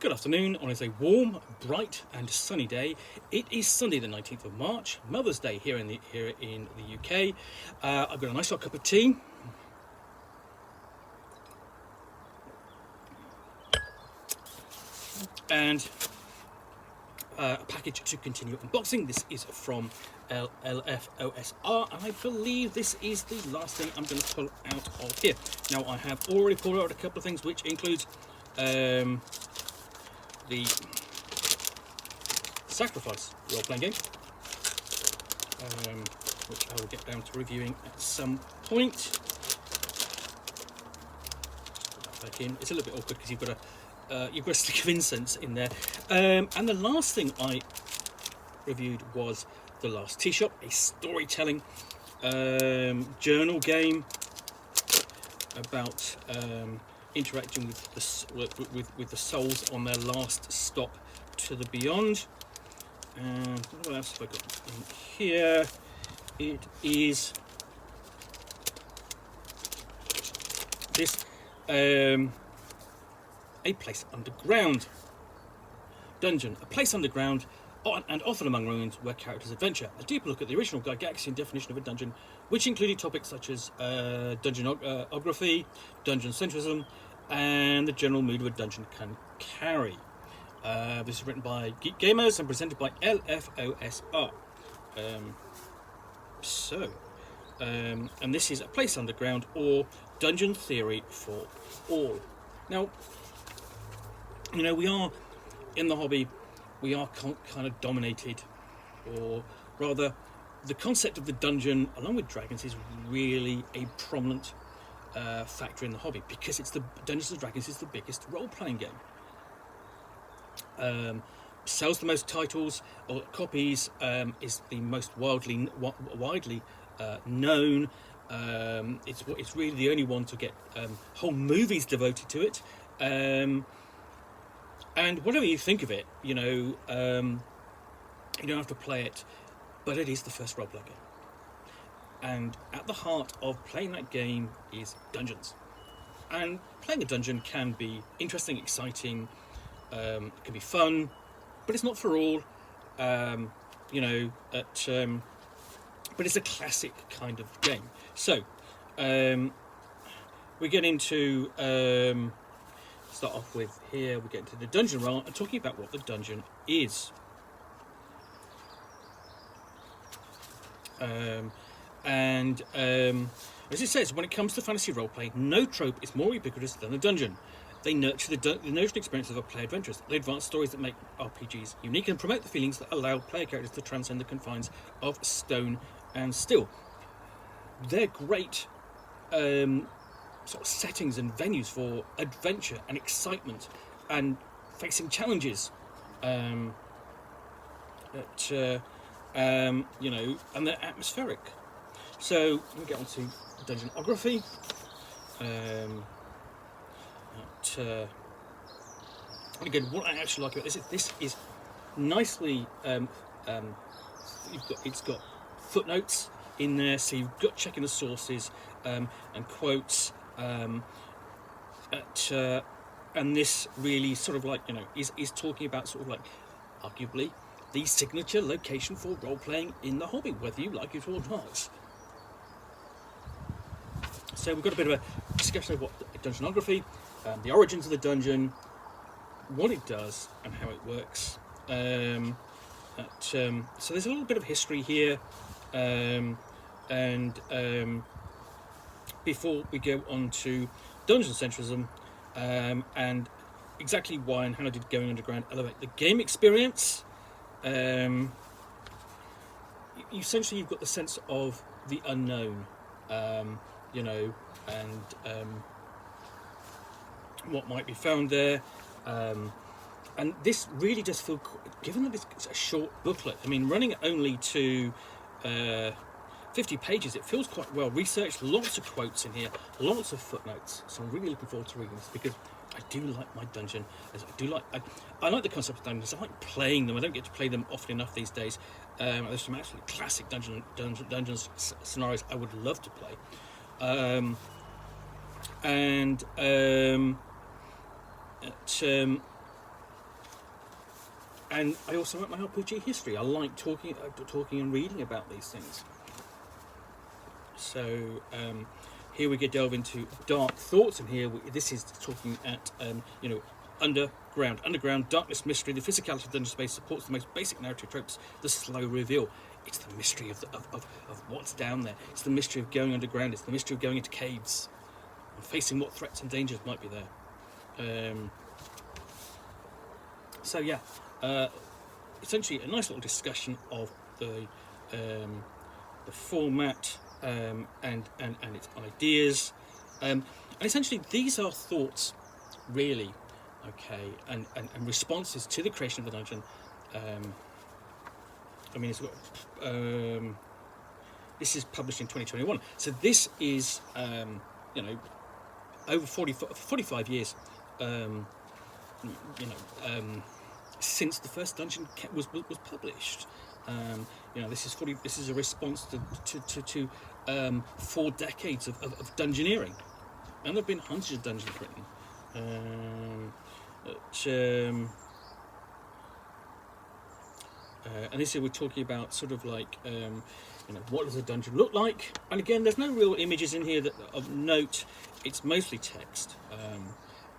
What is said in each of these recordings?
Good afternoon on a warm, bright and sunny day. It is Sunday the 19th of March, Mother's Day here in the UK. I've got a nice hot cup of tea. And a package to continue unboxing. This is from LFOSR, and I believe this is the last thing I'm going to pull out of here. Now, I have already pulled out a couple of things, which includes the Sacrifice role-playing game, which I will get down to reviewing at some point. Put that back in. It's a little bit awkward because you've got a stick of incense in there. And the last thing I reviewed was The Last Tea Shop, a storytelling journal game about interacting with the souls on their last stop to the beyond. And what else have I got in here? It is this A Place Underground dungeon. A place underground and often among ruins where characters adventure. A deep look at the original Gygaxian definition of a dungeon, which included topics such as dungeonography, dungeon-centrism, and the general mood of a dungeon can carry. This is written by Geek Gamers and presented by LFOSR. And this is A Place Underground, or Dungeon Theory for All. Now, you know, we are in the hobby, we are kind of dominated, or rather, the concept of the dungeon, along with dragons, is really a prominent factor in the hobby, because it's Dungeons and Dragons is the biggest role-playing game. Sells the most titles or copies, is the most widely known. It's really the only one to get whole movies devoted to it. And whatever you think of it, you know, you don't have to play it, but it is the first role-playing game. And at the heart of playing that game is dungeons. And playing a dungeon can be interesting, exciting, it can be fun, but it's not for all. You know, but it's a classic kind of game. So we get into start off with here. We get into the dungeon realm and talking about what the dungeon is. As it says, when it comes to fantasy roleplay, no trope is more ubiquitous than the dungeon. They nurture the notion experience of our player adventures. They advance stories that make RPGs unique and promote the feelings that allow player characters to transcend the confines of stone and steel. They're great sort of settings and venues for adventure and excitement and facing challenges. You know, and they're atmospheric. So we get on to dungeonography. And again, what I actually like about this is nicely. It's got footnotes in there, so you've got checking the sources and quotes. And this really sort of like, you know, is talking about sort of like arguably the signature location for role playing in the hobby, whether you like it or not. So we've got a bit of a discussion of what dungeonography, the origins of the dungeon, what it does, and how it works. So there's a little bit of history here, before we go on to dungeon-centrism, and exactly why and how did Going Underground elevate the game experience. Essentially, you've got the sense of the unknown, you know, and what might be found there. And this really does feel, given that it's a short booklet, I mean, running it only to 50 pages, it feels quite well researched, lots of quotes in here, lots of footnotes. So I'm really looking forward to reading this, because I do like my dungeon. I like the concept of dungeons. I like playing them. I don't get to play them often enough these days. There's some absolutely classic dungeons scenarios I would love to play. And I also write my RPG history. I like talking and reading about these things. So here we get delve into dark thoughts, and here this is talking at underground darkness, mystery. The physicality of dungeon space supports the most basic narrative tropes. The slow reveal. It's the mystery of what's down there. It's the mystery of going underground. It's the mystery of going into caves and facing what threats and dangers might be there. So yeah, essentially a nice little discussion of the format and its ideas, and essentially these are thoughts, really, okay, and responses to the creation of the dungeon. I mean, it's got this is published in 2021, so this is over 45 years. Since the first dungeon was published, this is a response to 4 decades of dungeoneering, and there've been hundreds of dungeons written. And this year we're talking about sort of like what does a dungeon look like? And again, there's no real images in here that of note. It's mostly text,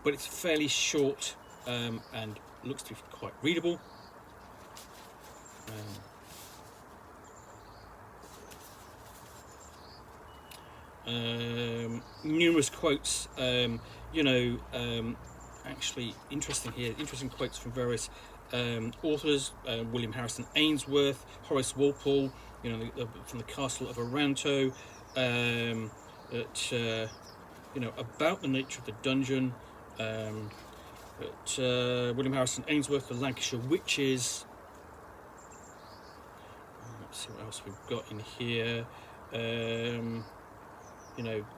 but it's fairly short and looks to be quite readable. Numerous quotes, actually interesting quotes from various authors, William Harrison Ainsworth, Horace Walpole, from the Castle of Otranto, about the nature of the dungeon. William Harrison Ainsworth, the Lancashire Witches. Let's see what else we've got in here.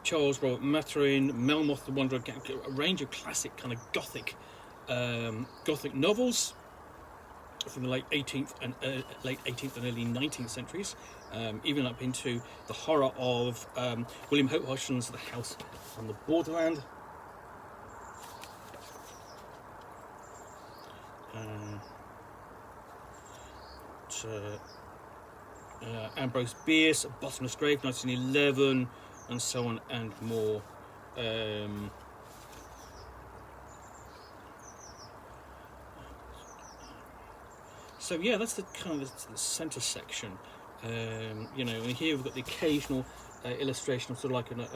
Charles Robert Maturin, Melmoth the Wanderer, a range of classic kind of Gothic novels from the late 18th and early 19th centuries, even up into the horror of William Hope Hodgson's The House on the Borderland. Ambrose Bierce, Bottomless Grave, 1911, and so on and more. So yeah, that's the kind of the centre section. And here we've got the occasional illustration of sort of like a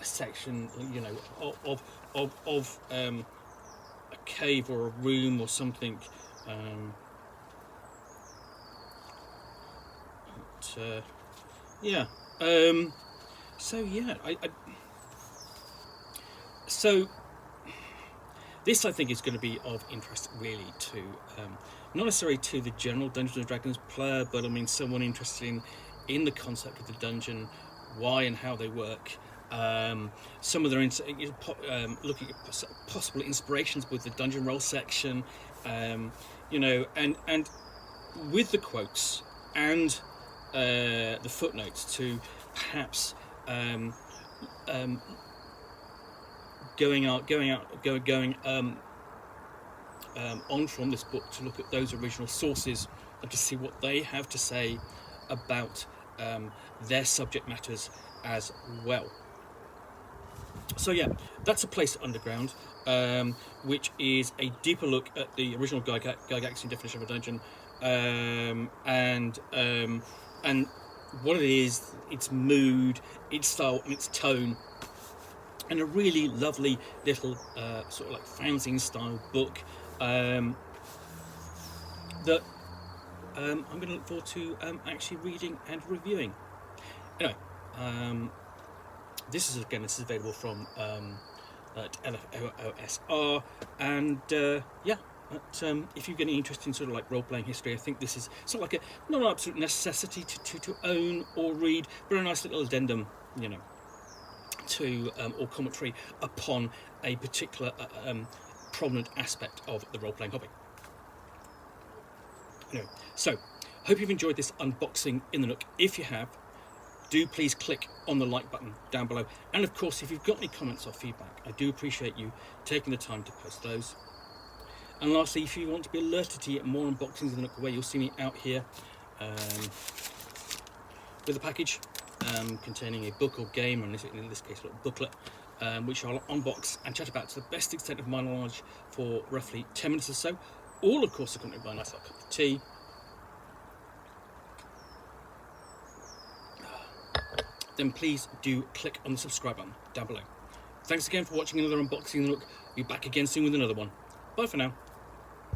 section, of a cave or a room or something. So this I think is going to be of interest really to not necessarily to the general Dungeons and Dragons player, but I mean someone interested in the concept of the dungeon, why and how they work. Some of their looking at possible inspirations with the dungeon roll section, and with the quotes and the footnotes to perhaps going on from this book to look at those original sources and to see what they have to say about their subject matters as well. So yeah, that's A Place Underground, which is a deeper look at the original Gygaxian definition of a dungeon, and what it is, its mood, its style, and its tone, and a really lovely little sort of like fanzine style book that I'm going to look forward to actually reading and reviewing. Anyway, this is available from at LFOSR, and if you've got any interest in sort of like role-playing history, I think this is sort of like not an absolute necessity to own or read, but a nice little addendum, to or commentary upon a particular prominent aspect of the role-playing hobby. Anyway, so hope you've enjoyed this unboxing in the Nook. If you have, do please click on the like button down below, and of course if you've got any comments or feedback, I do appreciate you taking the time to post those. And lastly, if you want to be alerted to get more unboxings of the Nook Away, you'll see me out here with a package containing a book or game, and in this case a little booklet, which I'll unbox and chat about to the best extent of my knowledge for roughly 10 minutes or so, all of course accompanied by a nice hot cup of tea. Then please do click on the subscribe button down below. Thanks again for watching another unboxing of the Nook. Be back again soon with another one. Bye for now.